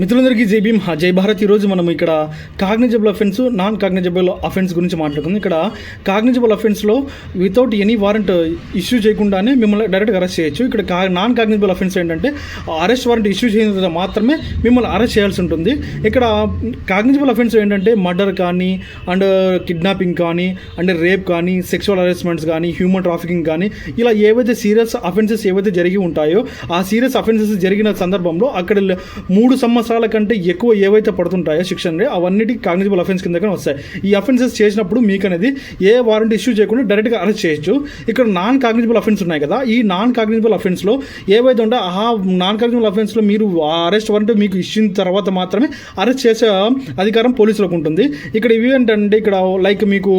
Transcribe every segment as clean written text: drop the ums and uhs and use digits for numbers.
మిత్రులందరికీ జై భీమ్ జై భారత్. ఈరోజు మనం ఇక్కడ cognizable offence, non cognizable offence గురించి మాట్లాడుకుందాం. ఇక్కడ కాగ్నిజబుల్ అఫెన్స్లో వితౌట్ ఎనీ వారెంట్ ఇష్యూ చేయకుండానే మిమ్మల్ని డైరెక్ట్గా అరెస్ట్ చేయొచ్చు. ఇక్కడ నాన్ కాగ్నిజబుల్ అఫెన్స్ ఏంటంటే అరెస్ట్ వారెంట్ ఇష్యూ చేసిన తర్వాత మాత్రమే మిమ్మల్ని అరెస్ట్ చేయాల్సి ఉంటుంది. ఇక్కడ కాగ్నిజబుల్ అఫెన్స్ ఏంటంటే మర్డర్ కానీ, అండ్ కిడ్నాపింగ్ కానీ, అండ్ రేప్ కానీ, సెక్షువల్ హరాస్మెంట్స్ కానీ, హ్యూమన్ ట్రాఫికింగ్ కానీ, ఇలా ఏవైతే సీరియస్ అఫెన్సెస్ ఏవైతే జరిగి ఉంటాయో ఆ సీరియస్ అఫెన్సెస్ జరిగిన సందర్భంలో అక్కడ 3 సంవత్సరాల కంటే ఎక్కువ ఏవైతే పడుతుంటాయో శిక్షణ, అవన్నిటికీ కాగ్నిజబుల్ అఫెన్స్ కిందనే వస్తాయి. ఈ అఫెన్సెస్ చేసినప్పుడు మీకు అనేది ఏ వారెంట్ ఇష్యూ చేయకుండా డైరెక్ట్గా అరెస్ట్ చేయొచ్చు. ఇక్కడ నాన్ కాగ్నిజబుల్ అఫెన్స్ ఉన్నాయి కదా, ఈ నాన్ కాగ్నిజబుల్ అఫెన్స్లో ఏవైతే ఉంటే ఆ నాన్ కాగ్నిజబుల్ అఫెన్స్లో మీరు అరెస్ట్ వారెంట్ మీకు ఇచ్చిన తర్వాత మాత్రమే అరెస్ట్ చేసే అధికారం పోలీసులకు ఉంటుంది. ఇక్కడ ఇవి ఏంటంటే ఇక్కడ లైక్ మీకు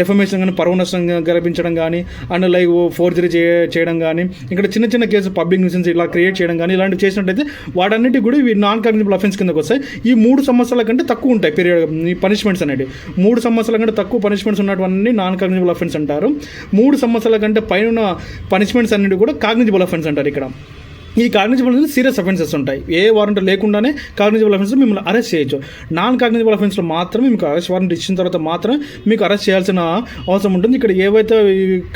డెఫమేషన్ కానీ, పరువు నష్టం కల్పించడం కానీ, అండ్ లైక్ ఫోర్జరీ చేయడం కానీ, ఇక్కడ చిన్న చిన్న కేసు పబ్లిక్ న్యూసెన్స్ ఇలా క్రియేట్ చేయడం కానీ, ఇలాంటివి చేసినట్టయితే వాటన్నిటికీ కూడా ఇవి నాన్ కాగ్నిజబుల్ అఫెన్స్ కిందకు వస్తాయి. ఈ 3 సంవత్సరాల కంటే తక్కువ ఉంటాయి పీరియడ్ ఈ పనిష్మెంట్స్ అనేవి. 3 సంవత్సరాల కంటే తక్కువ పనిష్మెంట్స్ ఉన్నటువంటి నాన్ కాగ్నిజబుల్ అఫెన్స్ అంటారు. 3 సంవత్సరాల కంటే పైన పనిష్మెంట్స్ అన్నిటి కూడా కాగ్నిజబుల్ అఫెన్స్ అంటారు. ఇక్కడ ఈ కాగ్నిజబుల్ సీరియస్ అఫెన్సెస్ ఉంటాయి. ఏ వారెంట్ లేకుండానే కాగ్నిజబుల్ అఫెన్స్ మిమ్మల్ని అరెస్ట్ చేయొచ్చు. నాన్ కాగ్నిజబుల్ అఫెన్స్లో మాత్రమే మీకు అరెస్ట్ వారెంట్ ఇచ్చిన తర్వాత మాత్రమే మీకు అరెస్ట్ చేయాల్సిన అవసరం ఉంటుంది. ఇక్కడ ఏవైతే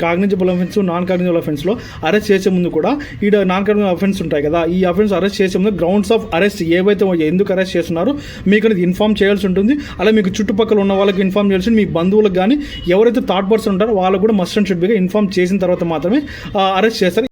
కాగ్నిజబుల్ అఫెన్స్, నాన్ కాగ్నిజబుల్ అఫెన్స్లో అరెస్ట్ చేసే ముందు కూడా ఈ నాన్ కాగ్నిజబుల్ అఫెన్స్ ఉంటాయి కదా, ఈ అఫెన్స్ అరెస్ట్ చేసే ముందు గ్రౌండ్స్ ఆఫ్ అరెస్ట్ ఏవైతే ఎందుకు అరెస్ట్ చేస్తున్నారో మీకు అనేది ఇన్ఫామ్ చేయాల్సి ఉంటుంది. అలా మీకు చుట్టుపక్కల ఉన్న వాళ్ళకి ఇన్ఫామ్ చేయాల్సి, మీ బంధువులకు కానీ ఎవరైతే థర్డ్ పర్సన్ ఉంటారో వాళ్ళకు కూడా మస్ట్ అండ్ షుడ్ బీగా ఇన్ఫామ్ చేసిన తర్వాత మాత్రమే అరెస్ట్ చేస్తారు.